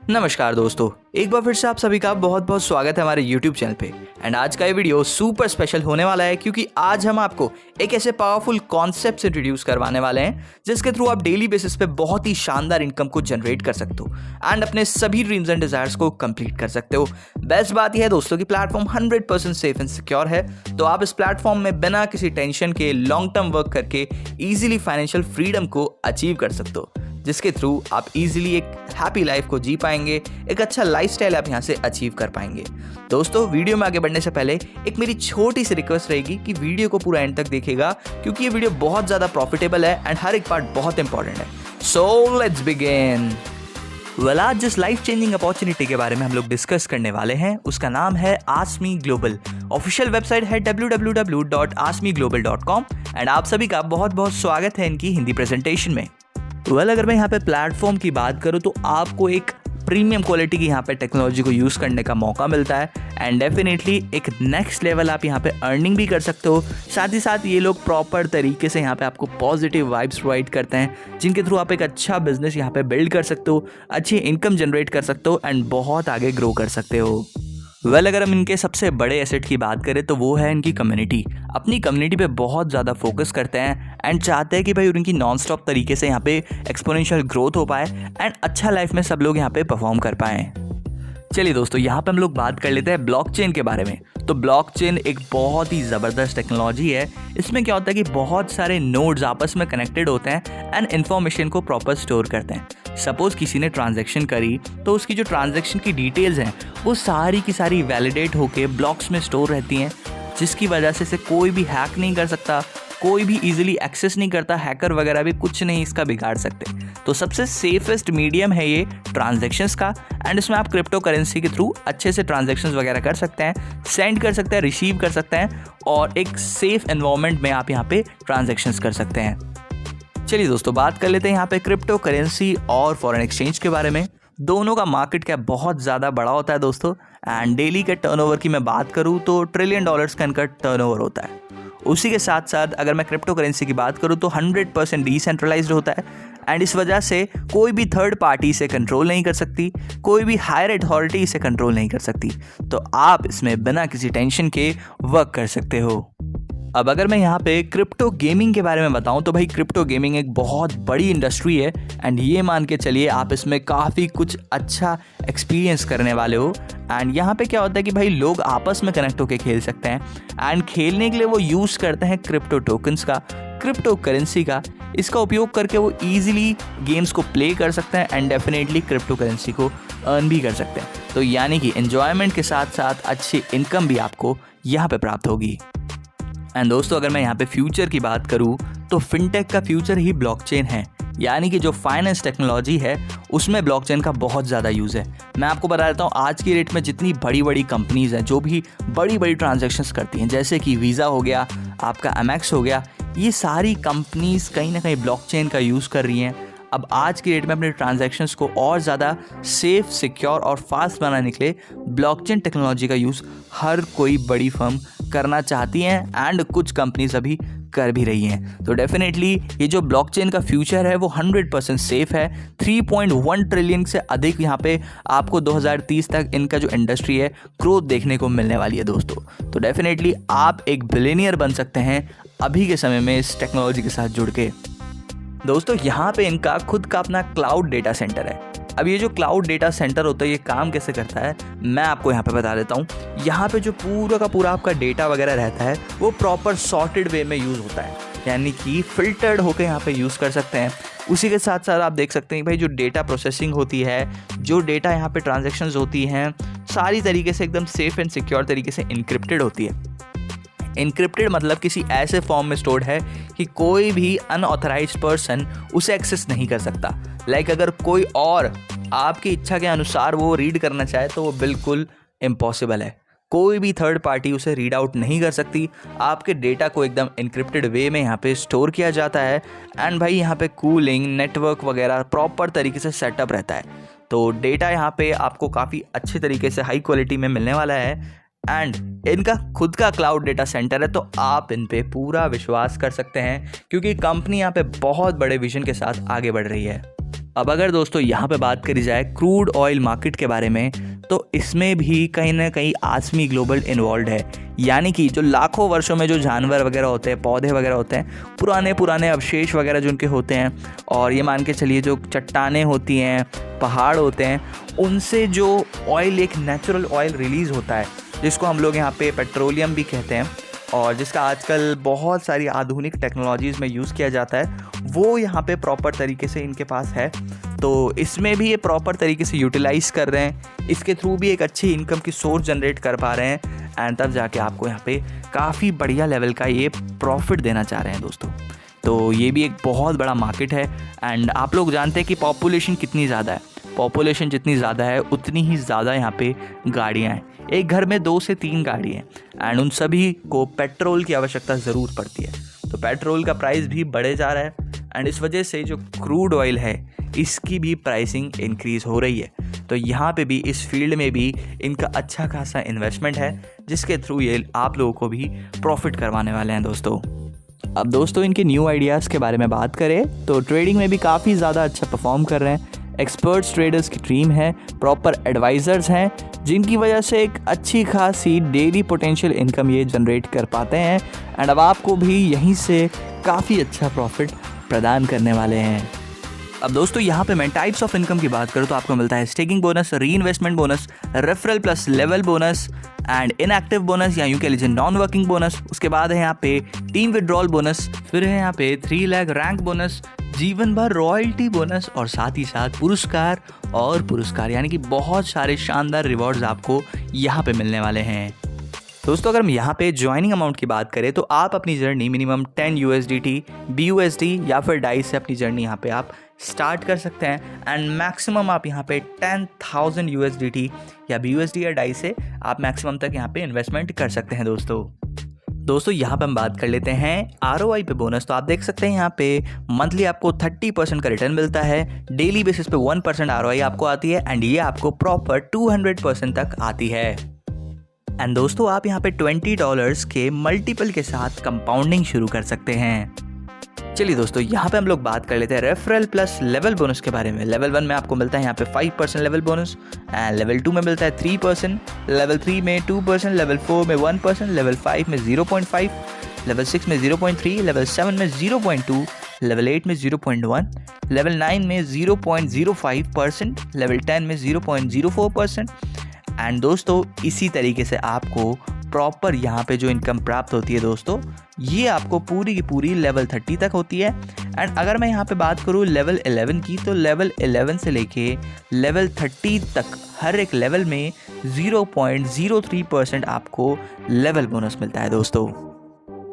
नमस्कार दोस्तों, एक बार फिर से आप सभी का बहुत बहुत स्वागत है हमारे YouTube चैनल पे। एंड आज का ये वीडियो सुपर स्पेशल होने वाला है क्योंकि आज हम आपको एक ऐसे पावरफुल कॉन्सेप्ट इंट्रोड्यूस करवाने वाले हैं जिसके थ्रू आप डेली बेसिस पे बहुत ही शानदार इनकम को जनरेट कर सकते हो एंड अपने सभी ड्रीम्स एंड डिजायर्स को कंप्लीट कर सकते हो। बेस्ट बात यह है दोस्तों कि प्लेटफॉर्म 100% सेफ एंड सिक्योर है, तो आप इस प्लेटफॉर्म में बिना किसी टेंशन के लॉन्ग टर्म वर्क करके इजीली फाइनेंशियल फ्रीडम को अचीव कर सकते हो, जिसके थ्रू आप इजीली एक हैप्पी लाइफ को जी पाएंगे, एक अच्छा लाइफस्टाइल आप यहाँ से अचीव कर पाएंगे। दोस्तों, वीडियो में आगे बढ़ने से पहले एक मेरी छोटी सी रिक्वेस्ट रहेगी कि वीडियो को पूरा एंड तक देखिएगा क्योंकि ये वीडियो बहुत ज़्यादा प्रॉफिटेबल है एंड हर एक पार्ट बहुत इंपॉर्टेंट है। So let's begin. आज जिस लाइफ चेंजिंग अपॉर्चुनिटी के बारे में हम लोग डिस्कस करने वाले हैं उसका नाम है ask me global. Official website है www.askmeglobal.com एंड आप सभी का बहुत बहुत स्वागत है इनकी हिंदी प्रेजेंटेशन में। अगर मैं यहाँ पे प्लेटफॉर्म की बात करूँ तो आपको एक प्रीमियम क्वालिटी की यहाँ पे टेक्नोलॉजी को यूज़ करने का मौका मिलता है एंड डेफिनेटली एक नेक्स्ट लेवल आप यहाँ पे अर्निंग भी कर सकते हो। साथ ही साथ ये लोग प्रॉपर तरीके से यहाँ पे आपको पॉजिटिव वाइब्स प्रोवाइड करते हैं जिनके थ्रू आप एक अच्छा बिजनेस यहाँ पे बिल्ड कर सकते हो, अच्छी इनकम जनरेट कर सकते हो एंड बहुत आगे ग्रो कर सकते हो। अगर हम इनके सबसे बड़े एसेट की बात करें तो वो है इनकी कम्युनिटी। अपनी कम्युनिटी पे बहुत ज़्यादा फोकस करते हैं एंड चाहते हैं कि भाई उनकी नॉन स्टॉप तरीके से यहाँ पे एक्सपोनेंशियल ग्रोथ हो पाए एंड अच्छा लाइफ में सब लोग यहाँ पे परफॉर्म कर पाएँ। चलिए दोस्तों, यहाँ पे हम लोग बात कर लेते हैं ब्लॉकचेन के बारे में। तो ब्लॉकचेन एक बहुत ही ज़बरदस्त टेक्नोलॉजी है। इसमें क्या होता है कि बहुत सारे नोड्स आपस में कनेक्टेड होते हैं एंड इन्फॉर्मेशन को प्रॉपर स्टोर करते हैं। सपोज किसी ने ट्रांजैक्शन करी तो उसकी जो ट्रांजैक्शन की डिटेल्स हैं वो सारी की सारी वैलिडेट होके ब्लॉक्स में स्टोर रहती हैं, जिसकी वजह से इसे कोई भी हैक नहीं कर सकता, कोई भी इजीली एक्सेस नहीं करता, हैकर वगैरह भी कुछ नहीं इसका बिगाड़ सकते। तो सबसे सेफेस्ट मीडियम है ये ट्रांजैक्शंस का एंड इसमें आप क्रिप्टो करेंसी के थ्रू अच्छे से ट्रांजैक्शंस वगैरह कर सकते हैं, सेंड कर सकते हैं, रिसीव कर सकते हैं और एक सेफ एनवायरनमेंट में आप यहाँ पे ट्रांजैक्शंस कर सकते हैं। चलिए दोस्तों, बात कर लेते हैं यहाँ पे क्रिप्टो करेंसी और फॉरेन एक्सचेंज के बारे में। दोनों का मार्केट कैप बहुत ज़्यादा बड़ा होता है दोस्तों एंड डेली के टर्नओवर की मैं बात करूँ तो $1 ट्रिलियन का इनका टर्नओवर होता है। उसी के साथ साथ अगर मैं क्रिप्टो करेंसी की बात करूँ तो 100% डिसेंट्रलाइज्ड होता है एंड इस वजह से कोई भी थर्ड पार्टी इसे कंट्रोल नहीं कर सकती, कोई भी हायर अथॉरिटी इसे कंट्रोल नहीं कर सकती। तो आप इसमें बिना किसी टेंशन के वर्क कर सकते हो। अब अगर मैं यहाँ पे क्रिप्टो गेमिंग के बारे में बताऊँ तो भाई क्रिप्टो गेमिंग एक बहुत बड़ी इंडस्ट्री है एंड ये मान के चलिए आप इसमें काफ़ी कुछ अच्छा एक्सपीरियंस करने वाले हो। एंड यहाँ पे क्या होता है कि भाई लोग आपस में कनेक्ट होकर खेल सकते हैं एंड खेलने के लिए वो यूज़ करते हैं क्रिप्टो टोकन्स का, क्रिप्टो करेंसी का। इसका उपयोग करके वो ईजिली गेम्स को प्ले कर सकते हैं एंड डेफिनेटली क्रिप्टो करेंसी को अर्न भी कर सकते हैं। तो यानी कि एन्जॉयमेंट के साथ साथ अच्छी इनकम भी आपको यहाँ पे प्राप्त होगी। एंड दोस्तों, अगर मैं यहाँ पे फ्यूचर की बात करूँ तो फिनटेक का फ्यूचर ही ब्लॉकचेन है, यानी कि जो फाइनेंस टेक्नोलॉजी है उसमें ब्लॉकचेन का बहुत ज़्यादा यूज़ है। मैं आपको बता देता हूँ आज की डेट में जितनी बड़ी बड़ी कंपनीज़ हैं जो भी बड़ी बड़ी ट्रांजैक्शंस करती हैं, जैसे कि वीज़ा हो गया, आपका एमएक्स हो गया, ये सारी कंपनीज़ कहीं ना कहीं ब्लॉकचेन का यूज़ कर रही हैं। अब आज की डेट में अपने ट्रांजैक्शंस को और ज़्यादा सेफ, सिक्योर और फास्ट बनाने के लिए ब्लॉकचेन टेक्नोलॉजी का यूज़ हर कोई बड़ी फर्म करना चाहती हैं एंड कुछ कंपनीज अभी कर भी रही हैं। तो डेफिनेटली ये जो ब्लॉकचेन का फ्यूचर है वो 100% सेफ है। 3.1 ट्रिलियन से अधिक यहाँ पे आपको 2030 तक इनका जो इंडस्ट्री है ग्रोथ देखने को मिलने वाली है दोस्तों। तो डेफिनेटली आप एक बिलियनियर बन सकते हैं अभी के समय में इस टेक्नोलॉजी के साथ जुड़ के। दोस्तों, यहाँ पे इनका खुद का अपना क्लाउड डेटा सेंटर है। अब ये जो क्लाउड डेटा सेंटर होता है ये काम कैसे करता है मैं आपको यहाँ पे बता देता हूँ। यहाँ पे जो पूरा का पूरा आपका डेटा वगैरह रहता है वो प्रॉपर सॉर्टेड वे में यूज़ होता है, यानी कि फिल्टर्ड होकर यहाँ पे यूज़ कर सकते हैं। उसी के साथ साथ आप देख सकते हैं भाई जो डेटा प्रोसेसिंग होती है, जो डेटा यहाँ पे ट्रांजेक्शन्स होती हैं, सारी तरीके से एकदम सेफ एंड सिक्योर तरीके से इनक्रिप्टेड होती है। इनक्रिप्टेड मतलब किसी ऐसे फॉर्म में स्टोर्ड है कि कोई भी अनऑथराइज्ड पर्सन उसे एक्सेस नहीं कर सकता। लाइक अगर कोई और आपकी इच्छा के अनुसार वो रीड करना चाहे तो वो बिल्कुल इम्पॉसिबल है। कोई भी थर्ड पार्टी उसे रीड आउट नहीं कर सकती। आपके डेटा को एकदम इनक्रिप्टेड वे में यहाँ पे स्टोर किया जाता है एंड भाई यहाँ पे कूलिंग, नेटवर्क वगैरह प्रॉपर तरीके से सेटअप रहता है। तो डेटा यहाँ पे आपको काफ़ी अच्छे तरीके से हाई क्वालिटी में मिलने वाला है एंड इनका खुद का क्लाउड डेटा सेंटर है। तो आप इन पे पूरा विश्वास कर सकते हैं क्योंकि कंपनी यहाँ पे बहुत बड़े विजन के साथ आगे बढ़ रही है। अब अगर दोस्तों यहाँ पे बात करी जाए क्रूड ऑयल मार्केट के बारे में, तो इसमें भी कहीं ना कहीं आसमी ग्लोबल इन्वॉल्व है। यानी कि जो लाखों वर्षों में जो जानवर वगैरह होते हैं, पौधे वगैरह होते हैं, पुराने पुराने अवशेष वगैरह जो उनके होते हैं, और ये मान के चलिए जो चट्टानें होती हैं, पहाड़ होते हैं, उनसे जो ऑयल, एक नेचुरल ऑयल रिलीज़ होता है जिसको हम लोग यहाँ पे पेट्रोलियम भी कहते हैं, और जिसका आजकल बहुत सारी आधुनिक टेक्नोलॉजीज़ में यूज़ किया जाता है, वो यहाँ पे प्रॉपर तरीके से इनके पास है। तो इसमें भी ये प्रॉपर तरीके से यूटिलाइज़ कर रहे हैं, इसके थ्रू भी एक अच्छी इनकम की सोर्स जनरेट कर पा रहे हैं, एंड तब जाके आपको यहाँ पे काफ़ी बढ़िया लेवल का ये प्रॉफिट देना चाह रहे हैं दोस्तों। तो ये भी एक बहुत बड़ा मार्केट है। एंड आप लोग जानते हैं कि पॉपुलेशन कितनी ज़्यादा है, पॉपुलेशन जितनी ज़्यादा है उतनी ही ज़्यादा यहाँ पे गाड़ियाँ हैं। एक घर में 2 से 3 गाड़ी हैं, एंड उन सभी को पेट्रोल की आवश्यकता ज़रूर पड़ती है। तो पेट्रोल का प्राइस भी बढ़े जा रहा है, एंड इस वजह से जो क्रूड ऑयल है इसकी भी प्राइसिंग इंक्रीज़ हो रही है। तो यहाँ पे भी इस फील्ड में भी इनका अच्छा खासा इन्वेस्टमेंट है, जिसके थ्रू ये आप लोगों को भी प्रॉफिट करवाने वाले हैं दोस्तों। अब दोस्तों इनके न्यू आइडियाज़ के बारे में बात करें तो ट्रेडिंग में भी काफ़ी ज़्यादा अच्छा परफॉर्म कर रहे हैं। एक्सपर्ट्स ट्रेडर्स की टीम है, प्रॉपर एडवाइज़र्स हैं, जिनकी वजह से एक अच्छी खासी डेली पोटेंशियल इनकम ये जनरेट कर पाते हैं, एंड अब आपको भी यहीं से काफ़ी अच्छा प्रॉफिट प्रदान करने वाले हैं। अब दोस्तों यहाँ पे मैं टाइप्स ऑफ इनकम की बात करूँ तो आपको मिलता है स्टेकिंग बोनस, री investment bonus, referral plus level bonus and inactive bonus, या यूँ कह लीजिए नॉन वर्किंग बोनस। उसके बाद है यहाँ पे टीम विड्रॉल बोनस, फिर है यहाँ पे 3 लाख रैंक बोनस, जीवन भर रॉयल्टी बोनस, और साथ ही साथ पुरस्कार, यानी कि बहुत सारे शानदार रिवॉर्ड्स आपको यहाँ पे मिलने वाले हैं। दोस्तों अगर हम यहाँ पे ज्वाइनिंग अमाउंट की बात करें तो आप अपनी जर्नी मिनिमम 10 USDT, BUSD या फिर डाइस से अपनी जर्नी यहाँ पे आप स्टार्ट कर सकते हैं, एंड मैक्सिमम आप यहाँ पे 10,000 USDT या BUSD या डाइस से आप मैक्सिमम तक यहाँ पे इन्वेस्टमेंट कर सकते हैं दोस्तों यहाँ पे हम बात कर लेते हैं ROI पे बोनस। तो आप देख सकते हैं यहाँ पे मंथली आपको 30% का रिटर्न मिलता है, डेली बेसिस पे 1% ROI आपको आती है, एंड ये आपको प्रॉपर 200% तक आती है। एंड दोस्तों आप यहाँ पे $20 के मल्टीपल के साथ कंपाउंडिंग शुरू कर सकते हैं। चलिए दोस्तों यहाँ पे हम लोग बात कर लेते हैं रेफरल प्लस लेवल बोनस के बारे में। लेवल 1 में आपको मिलता है यहाँ पे 5% लेवल बोनस, एंड लेवल 2 में मिलता है 3%, लेवल 3 में 2%, लेवल 4 में 1%, लेवल 5 में 0.5, लेवल 6 में 0.3, लेवल 7 में 0.2, लेवल 8 में 0.1, लेवल 9 में 0.05%, लेवल 10 में 0.04%। एंड दोस्तों इसी तरीके से आपको प्रॉपर यहाँ पे जो इनकम प्राप्त होती है दोस्तों, ये आपको पूरी की पूरी लेवल 30 तक होती है। एंड अगर मैं यहाँ पे बात करूँ लेवल 11 की, तो लेवल 11 से लेके लेवल 30 तक हर एक लेवल में 0.03% आपको लेवल बोनस मिलता है दोस्तों।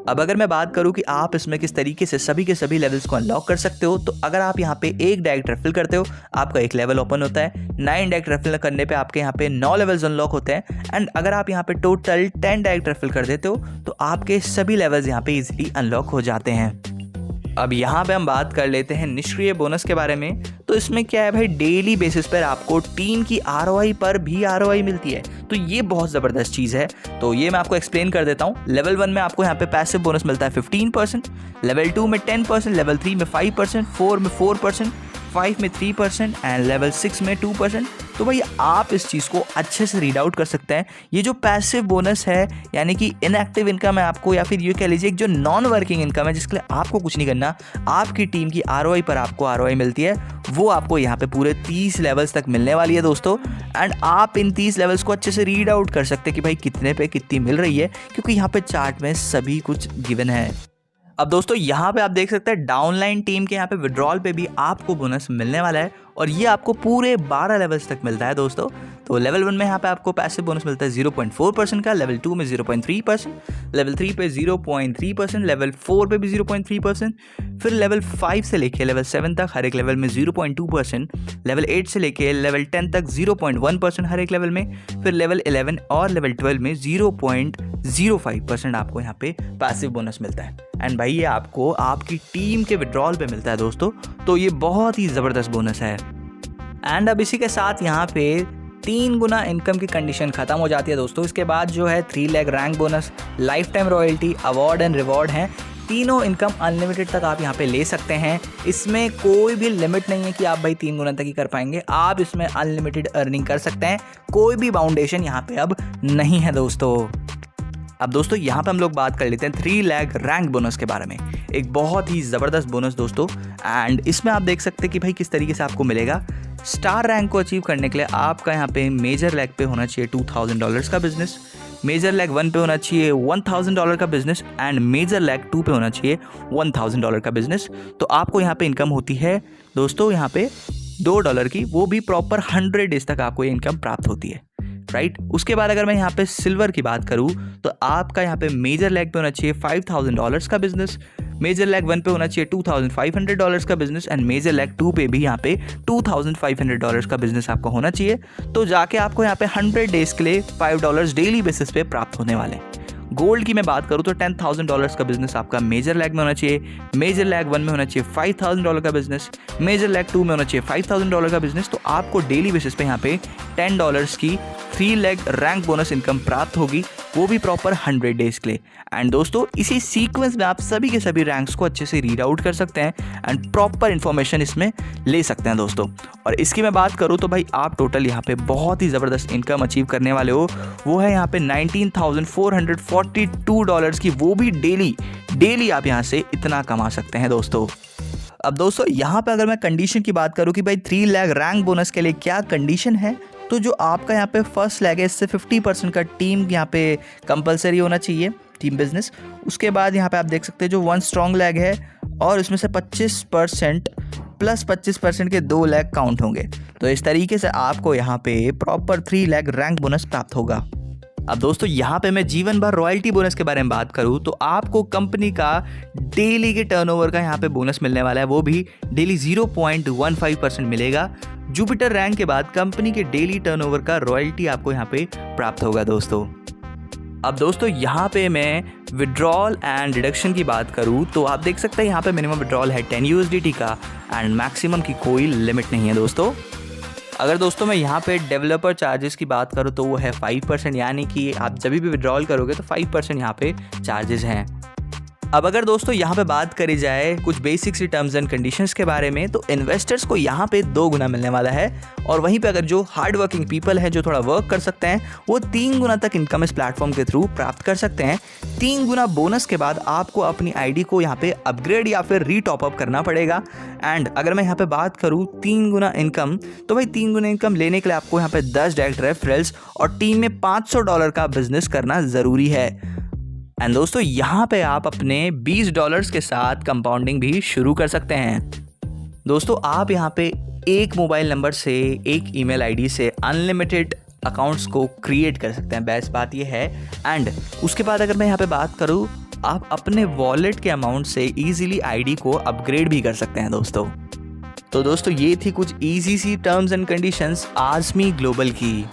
अब अगर मैं बात करूं कि आप इसमें किस तरीके से सभी के सभी लेवल्स को अनलॉक कर सकते हो, तो अगर आप यहाँ पे एक डायरेक्ट रेफरल करते हो आपका एक लेवल ओपन होता है, 9 डायरेक्ट रेफरल करने पे आपके यहाँ पे 9 लेवल्स अनलॉक होते हैं, एंड अगर आप यहाँ पे टोटल 10 डायरेक्ट रेफरल कर देते हो तो आपके सभी लेवल्स यहाँ पे इजीली अनलॉक हो जाते हैं। अब यहाँ पे हम बात कर लेते हैं निष्क्रिय बोनस के बारे में। तो इसमें क्या है भाई, डेली बेसिस पर आपको टीम की ROI पर भी ROI मिलती है, तो ये बहुत ज़बरदस्त चीज़ है। तो ये मैं आपको एक्सप्लेन कर देता हूँ। लेवल 1 में आपको यहाँ पे पैसिव बोनस मिलता है 15%, लेवल 2 में 10%, लेवल 3 में 5%, 4 में 4%, 5 में 3% एंड लेवल 6 में 2%। तो भाई आप इस चीज़ को अच्छे से रीड आउट कर सकते हैं। ये जो पैसिव बोनस है यानी कि इनएक्टिव इनकम है आपको, या फिर ये कह लीजिए जो नॉन वर्किंग इनकम है जिसके लिए आपको कुछ नहीं करना, आपकी टीम की ROI पर आपको ROI मिलती है, वो आपको यहाँ पे पूरे 30 लेवल्स तक मिलने वाली है दोस्तों। एंड आप इन 30 लेवल्स को अच्छे से रीड आउट कर सकते हैं कि भाई कितने पे कितनी मिल रही है, क्योंकि यहाँ पे चार्ट में सभी कुछ गिवन है। अब दोस्तों यहाँ पे आप देख सकते हैं डाउनलाइन टीम के यहाँ पे विड्रॉल पे भी आपको बोनस मिलने वाला है, और ये आपको पूरे 12 लेवल्स तक मिलता है दोस्तों। तो लेवल 1 में यहाँ पे आपको पैसिव बोनस मिलता है 0.4% का, लेवल 2 में 0.3%, लेवल 3 पे 0.3%, लेवल 4 पे भी 0.3%, फिर लेवल 5 से लेके लेवल 7 तक हर एक लेवल में 0.2%, लेवल 8 से लेके लेवल 10 तक 0.1% हर एक लेवल में, फिर लेवल 11 और लेवल 12 में 0.05% आपको यहाँ पे पैसिव बोनस मिलता है। एंड भाई ये आपको आपकी टीम के विड्रॉल पे मिलता है दोस्तों, तो ये बहुत ही ज़बरदस्त बोनस है। एंड अब इसी के साथ यहाँ पे 3 गुना इनकम की कंडीशन खत्म हो जाती है दोस्तों। इसके बाद जो है 3 lakh rank bonus, life time royalty, award and reward हैं, तीनों इनकम अनलिमिटेड तक आप यहाँ पे ले सकते हैं। इसमें कोई भी लिमिट नहीं है कि आप भाई 3 गुना तक ही कर पाएंगे, आप इसमें अनलिमिटेड अर्निंग कर सकते हैं, कोई भी बाउंडेशन यहाँ पे अब नहीं है दोस्तों। अब दोस्तों यहाँ पे हम लोग बात कर लेते हैं 3 लाख रैंक बोनस के बारे में। एक बहुत ही ज़बरदस्त बोनस दोस्तों, एंड इसमें आप देख सकते हैं कि भाई किस तरीके से आपको मिलेगा। स्टार रैंक को अचीव करने के लिए आपका यहाँ पे मेजर लैग पे होना चाहिए $2000 का बिजनेस, मेजर लैग 1 पे होना चाहिए $1000 का बिजनेस, एंड मेजर लैग 2 पे होना चाहिए $1000 का बिजनेस। तो आपको यहाँ पे इनकम होती है दोस्तों यहाँ पे $2 की, वो भी प्रॉपर 100 डेज तक आपको ये इनकम प्राप्त होती है, राइट। उसके बाद अगर मैं यहाँ पे सिल्वर की बात करूँ तो आपका यहाँ पे मेजर लैग पे होना चाहिए $5000 का बिजनेस, मेजर लैग 1 पे होना चाहिए $2500 का बिजनेस, एंड मेजर लैग 2 पे भी यहाँ पे $2500 का बिजनेस आपको होना चाहिए। तो जाके आपको यहाँ पे 100 डेज के लिए $5 डेली बेसिस पे प्राप्त होने वाले हैं। गोल्ड की मैं बात करूँ तो $10,000 का बिजनेस आपका मेजर लैग में होना चाहिए, मेजर लैग 1 में होना चाहिए $5000 का बिजनेस, मेजर लैग 2 में होना चाहिए $5000 का बिजनेस। तो आपको डेली बेसिस पे यहाँ पे $10 की 3 लाख रैंक बोनस इनकम प्राप्त होगी, वो भी प्रॉपर 100 डेज के लिए। एंड दोस्तों इसी सीक्वेंस में आप सभी के सभी रैंक्स को अच्छे से रीड आउट कर सकते हैं एंड प्रॉपर इन्फॉर्मेशन इसमें ले सकते हैं दोस्तों। और इसकी मैं बात करूँ तो भाई आप टोटल यहाँ पे बहुत ही ज़बरदस्त इनकम अचीव करने वाले हो, वो है यहाँ पे $19,442 की, वो भी डेली आप यहाँ से इतना कमा सकते हैं दोस्तों। अब दोस्तों यहाँ पे अगर मैं कंडीशन की बात करूँ कि भाई 3 लाख रैंक बोनस के लिए क्या कंडीशन है, तो जो आपका यहाँ पे फर्स्ट लैग है इससे 50% का टीम यहाँ पे कंपलसरी होना चाहिए, टीम बिजनेस। उसके बाद यहाँ पे आप देख सकते हैं जो 1 स्ट्रॉन्ग लैग है और उसमें से 25% प्लस 25% के 2 लाख काउंट होंगे। तो इस तरीके से आपको यहाँ पे प्रॉपर 3 लाख रैंक बोनस प्राप्त होगा। अब दोस्तों यहाँ पे मैं जीवन भर रॉयल्टी बोनस के बारे में बात करूँ तो आपको कंपनी का डेली के टर्नओवर का यहाँ पे बोनस मिलने वाला है, वो भी डेली 0.15% मिलेगा। जुपिटर रैंक के बाद कंपनी के डेली टर्नओवर का रॉयल्टी आपको यहाँ पे प्राप्त होगा दोस्तों। अब दोस्तों यहाँ पे मैं विड्रॉल एंड डिडक्शन की बात करूँ तो आप देख सकते हैं यहाँ पे मिनिमम विड्रॉल है 10 USDT का एंड मैक्सिमम की कोई लिमिट नहीं है दोस्तों। अगर दोस्तों मैं यहाँ पे डेवलपर चार्जेस की बात करूँ तो वो है 5%, यानी कि आप जब भी विड्रॉल करोगे तो 5% यहाँ पे चार्जेस हैं। अब अगर दोस्तों यहाँ पे बात करी जाए कुछ बेसिक सी टर्म्स एंड कंडीशंस के बारे में, तो इन्वेस्टर्स को यहाँ पे 2 गुना मिलने वाला है, और वहीं पे अगर जो हार्ड वर्किंग पीपल है जो थोड़ा वर्क कर सकते हैं वो 3 गुना तक इनकम इस प्लेटफॉर्म के थ्रू प्राप्त कर सकते हैं। 3 गुना बोनस के बाद आपको अपनी आईडी को यहाँ पे अपग्रेड या फिर रीटॉप अप करना पड़ेगा। एंड अगर मैं यहाँ पे बात करूँ 3 गुना इनकम, तो भाई 3 गुना इनकम लेने के लिए आपको यहाँ पे 10 डायरेक्ट रेफरल्स और टीम में $500 का बिजनेस करना ज़रूरी है। एंड दोस्तों यहाँ पे आप अपने $20 के साथ कंपाउंडिंग भी शुरू कर सकते हैं। दोस्तों आप यहाँ पे एक मोबाइल नंबर से, एक ईमेल आईडी से अनलिमिटेड अकाउंट्स को क्रिएट कर सकते हैं, बेस्ट बात ये है। एंड उसके बाद अगर मैं यहाँ पे बात करूँ, आप अपने वॉलेट के अमाउंट से इजीली आईडी को अपग्रेड भी कर सकते हैं दोस्तों। तो दोस्तों ये थी कुछ इजी सी terms and conditions Azmi Global की।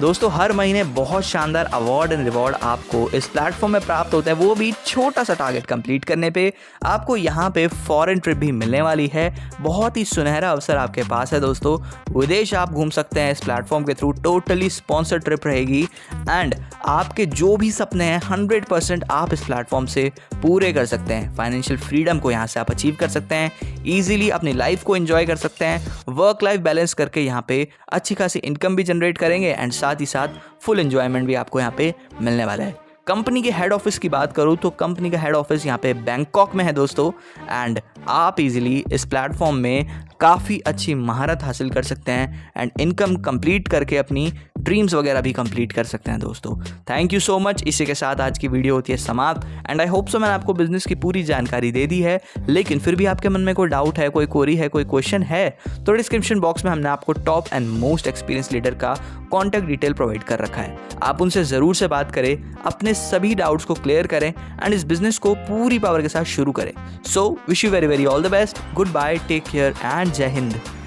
दोस्तों हर महीने बहुत शानदार अवार्ड एंड रिवॉर्ड आपको इस प्लेटफॉर्म में प्राप्त होता है, वो भी छोटा सा टारगेट कंप्लीट करने पे। आपको यहाँ पे फॉरेन ट्रिप भी मिलने वाली है, बहुत ही सुनहरा अवसर आपके पास है दोस्तों। विदेश आप घूम सकते हैं इस प्लेटफॉर्म के थ्रू, टोटली स्पॉन्सर्ड ट्रिप रहेगी। एंड आपके जो भी सपने हैं 100% आप इस प्लेटफॉर्म से पूरे कर सकते हैं। फाइनेंशियल फ्रीडम को यहाँ से आप अचीव कर सकते हैं, ईजिली अपनी लाइफ को एंजॉय कर सकते हैं, वर्क लाइफ बैलेंस करके यहाँ पे अच्छी खासी इनकम भी जनरेट करेंगे एंड साथ ही साथ फुल एंजॉयमेंट भी आपको यहाँ पे मिलने वाला है। कंपनी के हेड ऑफिस की बात करूँ तो कंपनी का हेड ऑफिस यहाँ पे बैंकॉक में है दोस्तों। एंड आप इजीली इस प्लेटफॉर्म में काफ़ी अच्छी महारत हासिल कर सकते हैं एंड इनकम कंप्लीट करके अपनी ड्रीम्स वगैरह भी कंप्लीट कर सकते हैं दोस्तों। Thank you so much. इसी के साथ आज की वीडियो होती है समाप्त एंड आई होप सो मैंने आपको बिजनेस की पूरी जानकारी दे दी है। लेकिन फिर भी आपके मन में कोई डाउट है, कोई क्वेरी है, कोई क्वेश्चन है, तो डिस्क्रिप्शन बॉक्स में हमने आपको top and most experience leader का कॉन्टैक्ट डिटेल प्रोवाइड कर रखा है। आप उनसे ज़रूर से बात करें, अपने सभी डाउट्स को क्लियर करें एंड इस बिजनेस को पूरी पावर के साथ शुरू करें। So wish you very very all the best, good bye, take care and Jai Hind.